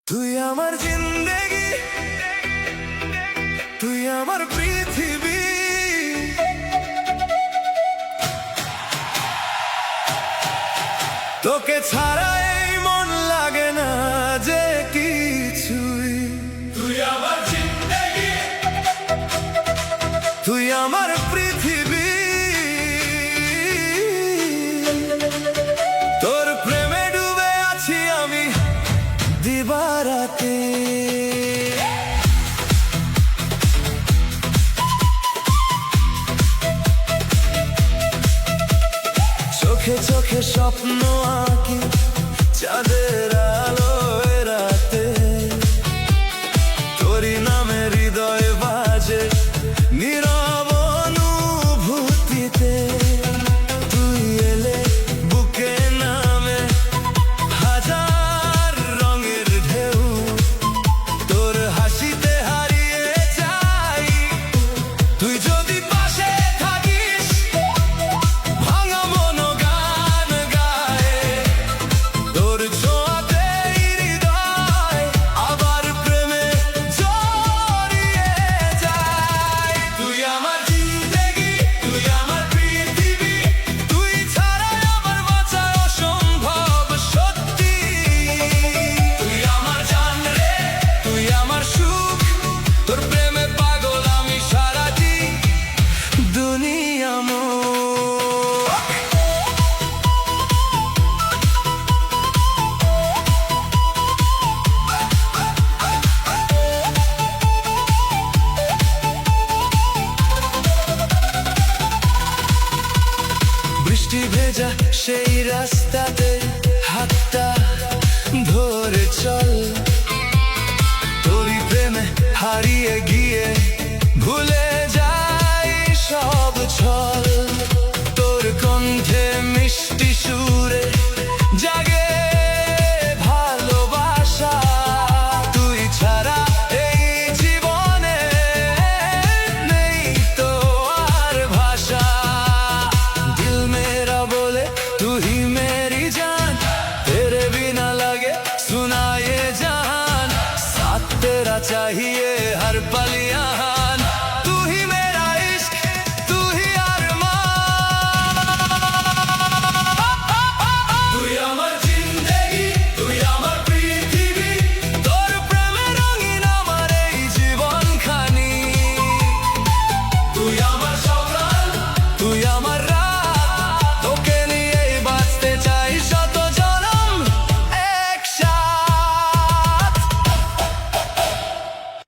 তুই আমার জিন্দেগি, তুই আমার পৃথিবী, তোকে ছাড়া এই মন লাগে না যে কিছুই। তুই আমার জিন্দেগি, তুই আমার পৃথিবী, তোর প্রেমে ডুবে আছি আমি দিবারাতে। চোখে চোখে স্বপ্ন আঁকি চাঁদের আলোয় রাতে, তোরই নামে হৃদয় বাজে নীরব অনুভূতিতে। তুই এলে বুকে নামে হাজার রঙের ঢেউ, তোর হাসিতে হারিয়ে যাই। তুই যদি পাশে থাকিস ভাঙা মনো গান গায়, তোর ছোঁয়াতেই হৃদয় আবার প্রেমে জড়িয়ে যায়। তুই আমার জিন্দেগি, তুই আমার পৃথিবী, তুই ছাড়া আমার বাঁচা অসম্ভব সত্যি। তুই আমার জান রে, তুই আমার সুখ, তোর প্রেমে পাগল আমি সারাটি দুনিয়া মোর। বৃষ্টি ভেজা সেই রাস্তাতে হাতটা ধরে চল, তোরই প্রেমে হারিয়ে গিয়ে ভুলে যাই সব ছল। তোর কণ্ঠে মিষ্টি সুরে জাগে ভালোবাসা, তুই ছাড়া এই জীবনে নেই তো আর ভাষা। दिल मेरा बोले तू ही मेरी जान, तेरे बिना लगे सुना ये जहान, साथ तेरा चाहिए हर पल यहाँ।